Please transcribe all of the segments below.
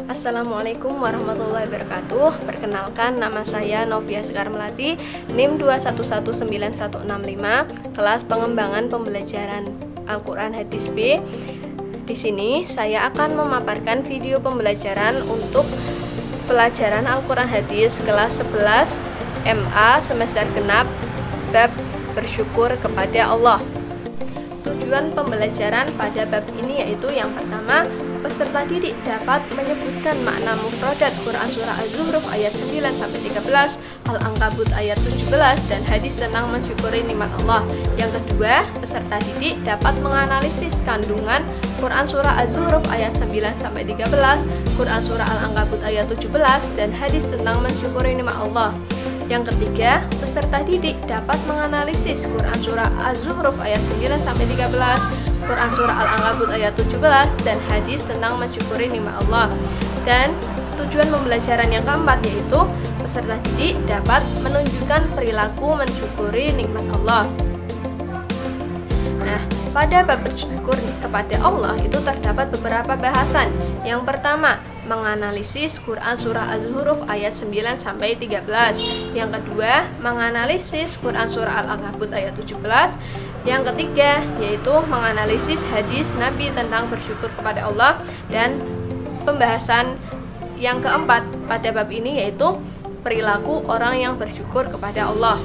Assalamualaikum warahmatullahi wabarakatuh. Perkenalkan, nama saya Novia Sekar Melati, NIM 2119165, kelas pengembangan pembelajaran Al-Quran Hadis B. Di sini saya akan memaparkan video pembelajaran untuk pelajaran Al-Quran Hadis kelas 11 MA semester genap bab bersyukur kepada Allah. Tujuan pembelajaran pada bab ini yaitu yang pertama, peserta didik dapat menyebutkan makna mufradat Quran Surah Az-Zukhruf ayat 9-13, Al-Ankabut ayat 17, dan hadis tentang mensyukuri nikmat Allah. Yang kedua, peserta didik dapat menganalisis kandungan Quran Surah Az-Zukhruf ayat 9-13, Quran Surah Al-Ankabut ayat 17, dan hadis tentang mensyukuri nikmat Allah. Yang ketiga, peserta didik dapat menganalisis Quran Surah Az-Zukhruf ayat 9-13, Quran Surah Al-Ankabut ayat 17, dan hadis tentang mensyukuri nikmat Allah. Dan tujuan pembelajaran yang keempat yaitu peserta didik dapat menunjukkan perilaku mensyukuri nikmat Allah. Nah, pada bab bersyukur kepada Allah itu terdapat beberapa bahasan. Yang pertama, menganalisis Quran Surah Az-Zukhruf ayat 9-13. Yang kedua, menganalisis Quran Surah Al-Ankabut ayat 17. Yang ketiga, yaitu menganalisis hadis Nabi tentang bersyukur kepada Allah. Dan pembahasan yang keempat pada bab ini yaitu perilaku orang yang bersyukur kepada Allah.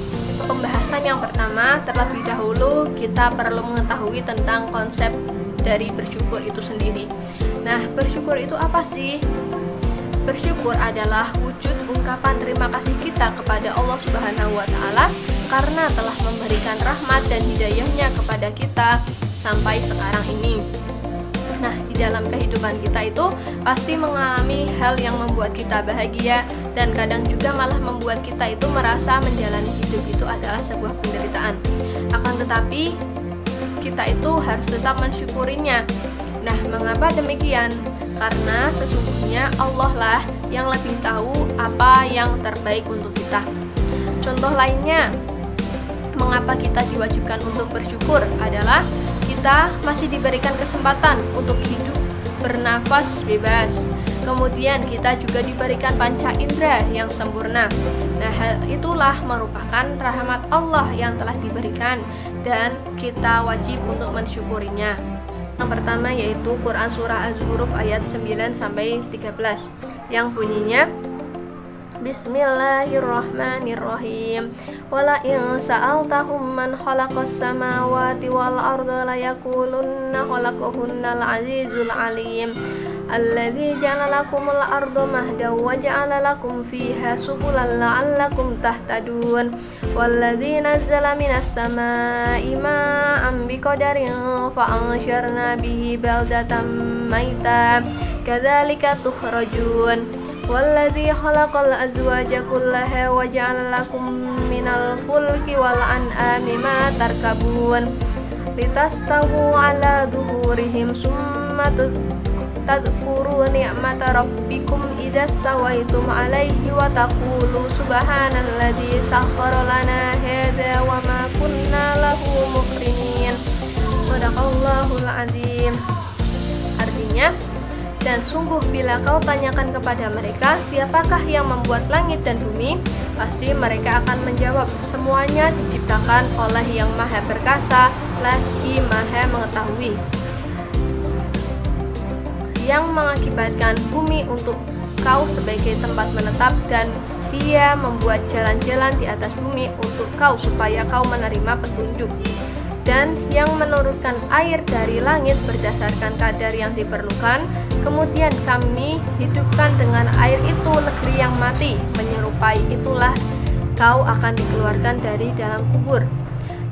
Pembahasan yang pertama, terlebih dahulu kita perlu mengetahui tentang konsep dari bersyukur itu sendiri. Nah, bersyukur itu apa sih? Bersyukur adalah wujud ungkapan terima kasih kita kepada Allah Subhanahu wa Ta'ala karena telah memberikan rahmat dan hidayahnya kepada kita sampai sekarang ini. Nah, di dalam kehidupan kita itu pasti mengalami hal yang membuat kita bahagia, dan kadang juga malah membuat kita itu merasa menjalani hidup itu adalah sebuah penderitaan. Akan tetapi kita itu harus tetap mensyukurinya. Nah, mengapa demikian? Karena sesungguhnya Allah lah yang lebih tahu apa yang terbaik untuk kita. Contoh lainnya, mengapa kita diwajibkan untuk bersyukur adalah kita masih diberikan kesempatan untuk hidup bernafas bebas. Kemudian kita juga diberikan panca indera yang sempurna. Nah, hal itulah merupakan rahmat Allah yang telah diberikan dan kita wajib untuk mensyukurinya. Yang pertama yaitu Quran Surah Az-Zukhruf ayat 9-13 yang bunyinya, Bismillahirrahmanirrahim. Wala in sa'altahum man khalaqas samawati wal arda la yaqulunna khalaqahunnal azizul alim. Alladzi ja'ala lakumul arda mahdan wa ja'ala lakum fiha subulan la'allakum tahtadun. Walladzi nazzala minas samaa'i ma'an biqadarin fa'ansyarna bihi baldatan maita kadzalika tukhrajun. Walladzi khalaqal azwaja kullaha wa ja'ala lakum minal fulki wal an'ami ma tarkabun litastawu ala dhuhurihim summa tadhkuru ni'mata rabbikum idza stawaitum 'alaihi wa taqulu subhanalladzi sakhkhara lana hadza wa ma kunna lahu muqrinin. Shadaqallahul azim. Artinya, dan sungguh bila kau tanyakan kepada mereka siapakah yang membuat langit dan bumi, pasti mereka akan menjawab, semuanya diciptakan oleh yang maha perkasa lagi maha mengetahui, yang mengakibatkan bumi untuk kau sebagai tempat menetap, dan dia membuat jalan-jalan di atas bumi untuk kau supaya kau menerima petunjuk, dan yang menurunkan air dari langit berdasarkan kadar yang diperlukan. Kemudian kami hidupkan dengan air itu negeri yang mati, menyerupai itulah kau akan dikeluarkan dari dalam kubur,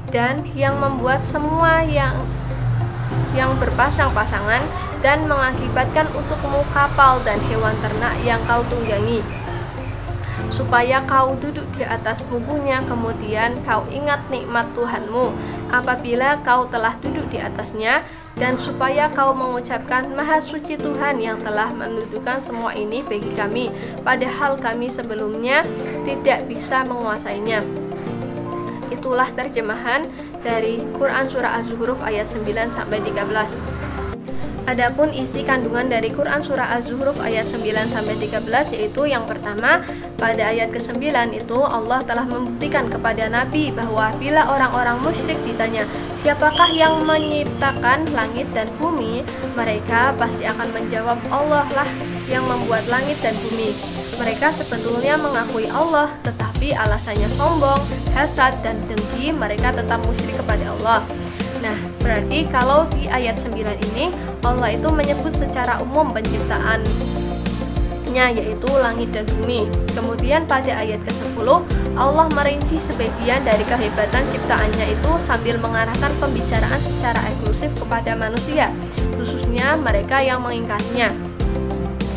dan yang membuat semua yang berpasang-pasangan dan mengakibatkan untukmu kapal dan hewan ternak yang kau tunggangi, supaya kau duduk di atas punggungnya. Kemudian kau ingat nikmat Tuhanmu apabila kau telah duduk di atasnya, dan supaya kau mengucapkan Maha Suci Tuhan yang telah mendudukan semua ini bagi kami, padahal kami sebelumnya tidak bisa menguasainya. Itulah terjemahan dari Quran Surah Az-Zukhruf ayat 9-13. Adapun isi kandungan dari Quran surah Az-Zukhruf ayat 9-13, yaitu yang pertama, pada ayat ke-9 itu Allah telah membuktikan kepada Nabi bahwa bila orang-orang musyrik ditanya, siapakah yang menciptakan langit dan bumi? Mereka pasti akan menjawab, Allah lah yang membuat langit dan bumi. Mereka sebetulnya mengakui Allah, tetapi alasannya sombong, hasad, dan dengki, mereka tetap musyrik kepada Allah. Nah, berarti kalau di ayat 9 ini Allah itu menyebut secara umum penciptaannya, yaitu langit dan bumi. Kemudian pada ayat ke-10 Allah merinci sebagian dari kehebatan ciptaannya itu sambil mengarahkan pembicaraan secara eksklusif kepada manusia, khususnya mereka yang mengingkarinya.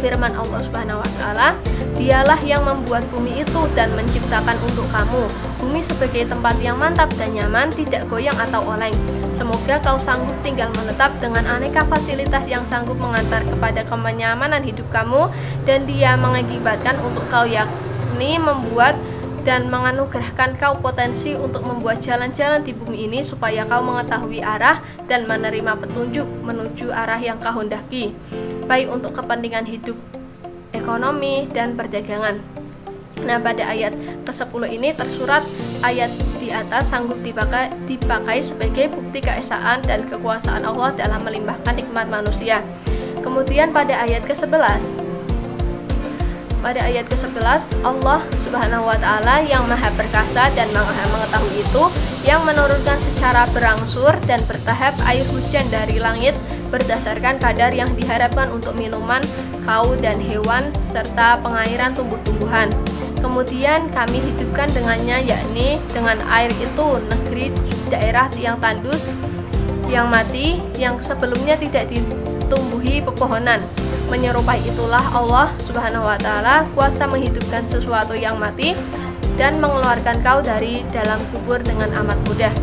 Firman Allah Subhanahu wa taala, Dialah yang membuat bumi itu dan menciptakan untuk kamu bumi sebagai tempat yang mantap dan nyaman, tidak goyang atau oleng. Semoga kau sanggup tinggal menetap dengan aneka fasilitas yang sanggup mengantar kepada kenyamanan hidup kamu, dan Dia mengakibatkan untuk kau, yakni membuat dan menganugerahkan kau potensi untuk membuat jalan-jalan di bumi ini supaya kau mengetahui arah dan menerima petunjuk menuju arah yang kau hendaki, baik untuk kepentingan hidup, ekonomi, dan perdagangan. Nah, pada ayat ke-10 ini tersurat ayat di atas sanggup dipakai sebagai bukti keesaan dan kekuasaan Allah dalam melimpahkan nikmat manusia. Kemudian pada ayat ke-11, Allah Subhanahu wa taala yang Maha Perkasa dan Maha Mengetahui itu yang menurunkan secara berangsur dan bertahap air hujan dari langit berdasarkan kadar yang diharapkan untuk minuman kau dan hewan serta pengairan tumbuh-tumbuhan. Kemudian kami hidupkan dengannya, yakni dengan air itu, negeri daerah yang tandus, yang mati, yang sebelumnya tidak ditumbuhi pepohonan. Menyerupai itulah Allah Subhanahu wa taala kuasa menghidupkan sesuatu yang mati dan mengeluarkan kau dari dalam kubur dengan amat mudah.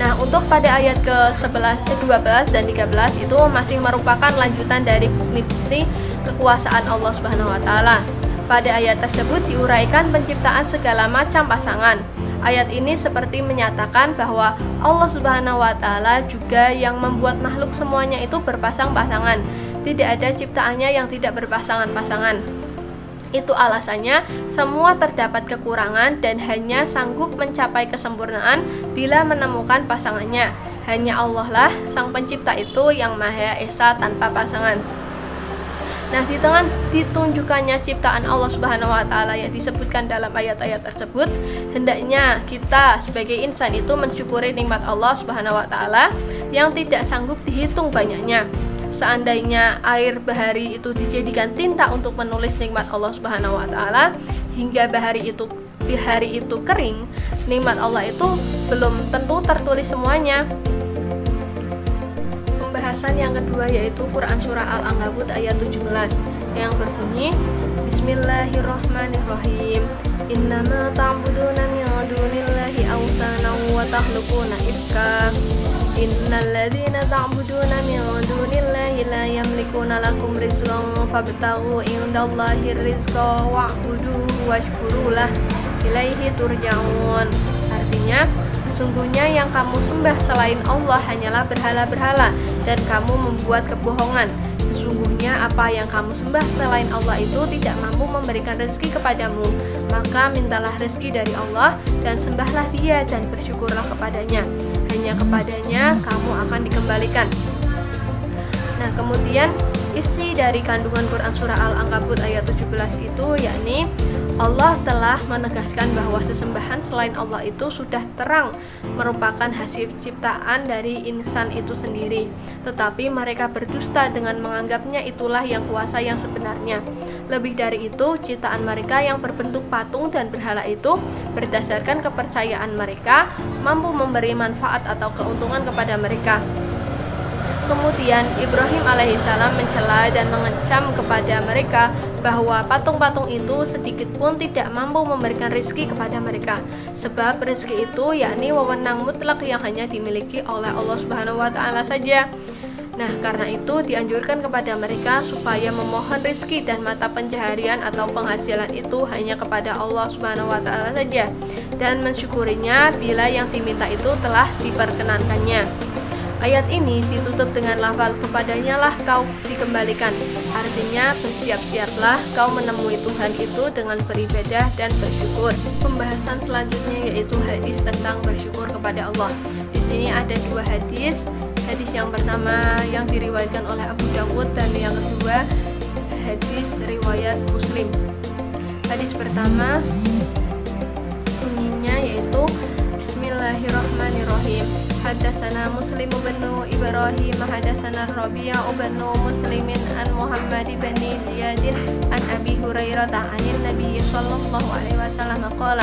Nah, untuk pada ayat ke-11, 12 dan 13 itu masih merupakan lanjutan dari bukti kekuasaan Allah Subhanahu wa taala. Pada ayat tersebut diuraikan penciptaan segala macam pasangan. Ayat ini seperti menyatakan bahwa Allah Subhanahu wa taala juga yang membuat makhluk semuanya itu berpasang-pasangan. Tidak ada ciptaannya yang tidak berpasangan-pasangan. Itu alasannya semua terdapat kekurangan dan hanya sanggup mencapai kesempurnaan bila menemukan pasangannya. Hanya Allah lah sang pencipta itu yang Maha Esa tanpa pasangan. Nah, di tengah ditunjukkannya ciptaan Allah Subhanahu wa taala yang disebutkan dalam ayat-ayat tersebut, hendaknya kita sebagai insan itu mensyukuri nikmat Allah Subhanahu wa taala yang tidak sanggup dihitung banyaknya. Seandainya air bahari itu dijadikan tinta untuk menulis nikmat Allah Subhanahu wa taala hingga bahari itu kering, nikmat Allah itu belum tentu tertulis semuanya. Pembahasan yang kedua yaitu Quran surah Al-Ankabut ayat 17 yang berbunyi, Bismillahirrahmanirrahim. Innama ta'buduna min dunillahi awsanan wa takhluquna ifka. Innal ladzina ta'buduna min dunillahi la yamlikuna lakum rizqan fabtaghu indallahi rizqa wa'buduhu washkurulah ilaihi turja'un. Artinya, sesungguhnya yang kamu sembah selain Allah hanyalah berhala-berhala dan kamu membuat kebohongan. Sesungguhnya apa yang kamu sembah selain Allah itu tidak mampu memberikan rezeki kepadamu. Maka mintalah rezeki dari Allah dan sembahlah Dia dan bersyukurlah kepadanya. Hanya kepadanya kamu akan dikembalikan. Nah, kemudian isi dari kandungan Quran surah Al-Ankabut ayat 17 itu yakni Allah telah menegaskan bahwa sesembahan selain Allah itu sudah terang merupakan hasil ciptaan dari insan itu sendiri, tetapi mereka berdusta dengan menganggapnya itulah yang kuasa yang sebenarnya. Lebih dari itu, ciptaan mereka yang berbentuk patung dan berhala itu berdasarkan kepercayaan mereka mampu memberi manfaat atau keuntungan kepada mereka. Kemudian Ibrahim alaihissalam mencela dan mengecam kepada mereka bahwa patung-patung itu sedikit pun tidak mampu memberikan rezeki kepada mereka, sebab rezeki itu yakni wewenang mutlak yang hanya dimiliki oleh Allah Subhanahu wa taala saja. Nah, karena itu dianjurkan kepada mereka supaya memohon rezeki dan mata pencaharian atau penghasilan itu hanya kepada Allah Subhanahu wa taala saja dan mensyukurinya bila yang diminta itu telah diperkenankannya. Ayat ini ditutup dengan lafal kepadanya lah kau dikembalikan. Artinya bersiap-siaplah kau menemui Tuhan itu dengan beribadah dan bersyukur. Pembahasan selanjutnya yaitu hadis tentang bersyukur kepada Allah. Di sini ada dua hadis. Hadis yang pertama yang diriwayatkan oleh Abu Dawud dan yang kedua hadis riwayat Muslim. Hadis pertama bunyinya yaitu Bismillahirrahmanirrahim. Haddatsana Muslim bin Ibrahim haddatsana Rabi'ah bin Muslimin an Muhammad bin Ziyad an Abi Hurairah anin Nabi sallallahu alaihi wasallam qala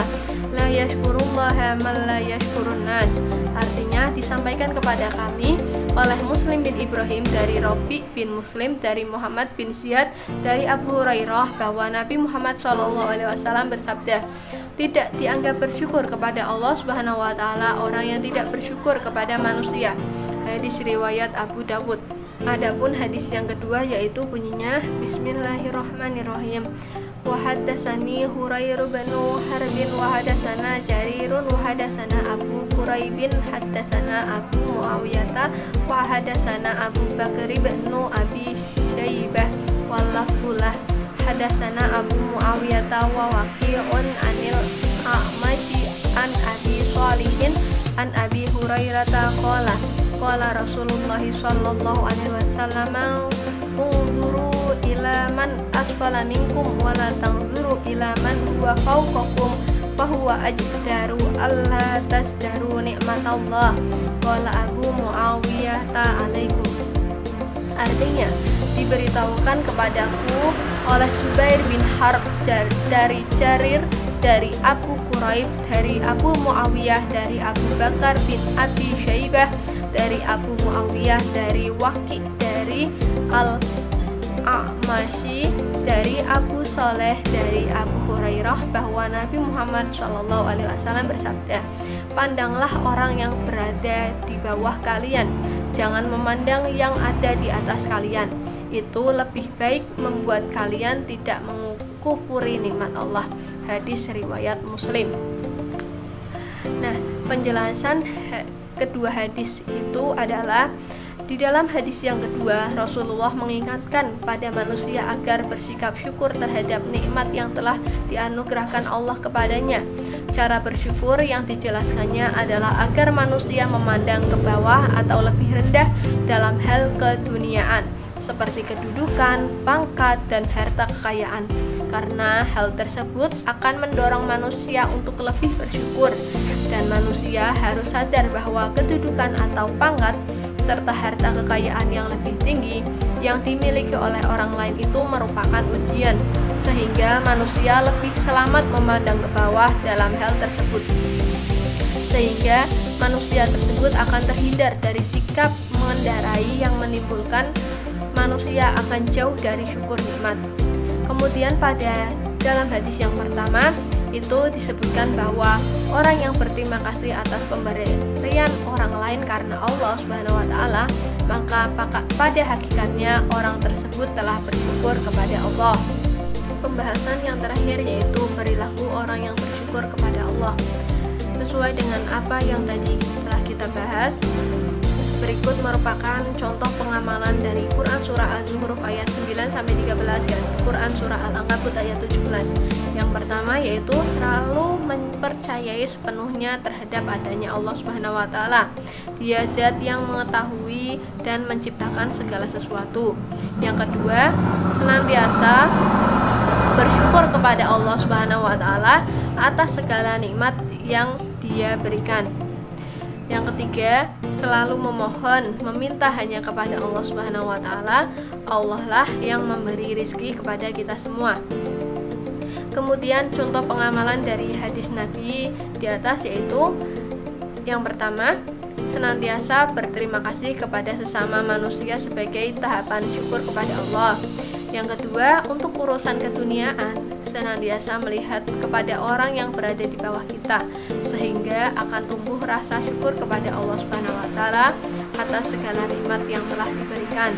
la yashkurullaha man la yashkurun nas. Artinya disampaikan kepada kami oleh Muslim bin Ibrahim dari Rabi' bin Muslim dari Muhammad bin Ziyad dari Abu Hurairah bahwa Nabi Muhammad sallallahu alaihi wasallam bersabda, tidak dianggap bersyukur kepada Allah Subhanahu wa taala orang yang tidak bersyukur kepada manusia. Hadis riwayat Abu Dawud. Adapun hadis yang kedua yaitu bunyinya Bismillahirrahmanirrahim. Wa haddatsani Hurairah bin Harbin wa haddatsana Jarirun wa haddatsana Abu Quraibin haddatsana Abu Muawiyah wa haddatsana Abu Bakar bin Abi Syaibah wallahullah haddatsana Abu Muawiyah wa Waqi'un anil A'mashi an Abi Shalihin an Abi Hurairah qala qala Rasulullah sallallahu alaihi wasallam unzuru ila man asfala minkum wa la tanzuru ila man huwa fawqakum fa huwa ajdaru alla tasdaru nikmatallah qala Abu Muawiyah alaikum. Artinya diberitahukan kepadaku oleh Zubair bin Harb dari Jarir dari Abu Quraib dari Abu Muawiyah dari Abu Bakar bin Abi Syaibah dari Abu Muawiyah dari Waqi dari Al-A'mashi dari Abu Saleh dari Abu Hurairah bahwa Nabi Muhammad SAW bersabda, pandanglah orang yang berada di bawah kalian, jangan memandang yang ada di atas kalian. Itu lebih baik membuat kalian tidak mengkufuri nikmat Allah. Hadis riwayat Muslim. Nah, penjelasan kedua hadis itu adalah di dalam hadis yang kedua Rasulullah mengingatkan pada manusia agar bersikap syukur terhadap nikmat yang telah dianugerahkan Allah kepadanya. Cara bersyukur yang dijelaskannya adalah agar manusia memandang ke bawah atau lebih rendah dalam hal keduniaan seperti kedudukan, pangkat, dan harta kekayaan. Karena hal tersebut akan mendorong manusia untuk lebih bersyukur, dan manusia harus sadar bahwa kedudukan atau pangkat serta harta kekayaan yang lebih tinggi yang dimiliki oleh orang lain itu merupakan ujian, sehingga manusia lebih selamat memandang ke bawah dalam hal tersebut, sehingga manusia tersebut akan terhindar dari sikap mengendarai yang menimbulkan manusia akan jauh dari syukur nikmat. Kemudian pada dalam hadis yang pertama itu disebutkan bahwa orang yang berterima kasih atas pemberian orang lain karena Allah Subhanahu wa taala, maka pada hakikatnya orang tersebut telah bersyukur kepada Allah. Pembahasan yang terakhir yaitu perilaku orang yang bersyukur kepada Allah. Sesuai dengan apa yang tadi telah kita bahas, berikut merupakan contoh pengamalan dari Quran Surah Az-Zukhruf ayat 9-13 dan Quran Surah Al-Ankabut ayat 17. Yang pertama yaitu selalu mempercayai sepenuhnya terhadap adanya Allah Subhanahu wa taala. Dia zat yang mengetahui dan menciptakan segala sesuatu. Yang kedua, senantiasa bersyukur kepada Allah Subhanahu wa taala atas segala nikmat yang Dia berikan. Yang ketiga, selalu memohon, meminta hanya kepada Allah Subhanahu wa taala. Allah lah yang memberi rizki kepada kita semua. Kemudian contoh pengamalan dari hadis Nabi di atas yaitu yang pertama, senantiasa berterima kasih kepada sesama manusia sebagai tahapan syukur kepada Allah. Yang kedua, untuk urusan keduniaan, senantiasa melihat kepada orang yang berada di bawah kita, sehingga akan tumbuh rasa syukur kepada Allah Subhanahu wa taala atas segala nikmat yang telah diberikan.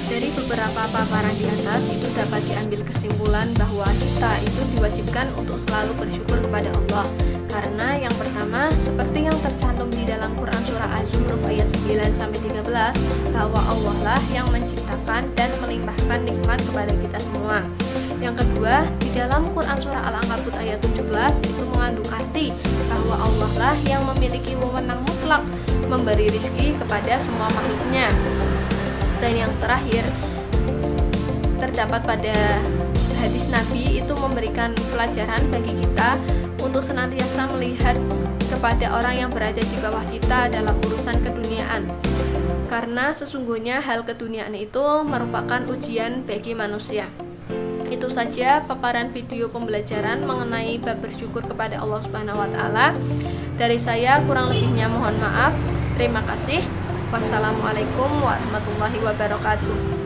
Dari beberapa paparan di atas itu dapat diambil kesimpulan bahwa kita itu diwajibkan untuk selalu bersyukur kepada Allah, Karena yang pertama, seperti yang tercantum di dalam Quran surah Az-Zukhruf ayat 9-13, bahwa Allah lah yang menciptakan dan melimpahkan nikmat kepada kita semua. Yang kedua, di dalam Quran surah Al-Ankabut ayat 17 itu mengandung arti bahwa Allah lah yang memiliki wewenang mutlak memberi rizki kepada semua makhluknya. Dan yang terakhir, terdapat pada hadis Nabi itu memberikan pelajaran bagi kita untuk senantiasa melihat kepada orang yang berada di bawah kita dalam urusan keduniaan, karena sesungguhnya hal keduniaan itu merupakan ujian bagi manusia. Itu saja paparan video pembelajaran mengenai bab bersyukur kepada Allah Subhanahu wa taala. Dari saya kurang lebihnya mohon maaf. Terima kasih. Wassalamualaikum warahmatullahi wabarakatuh.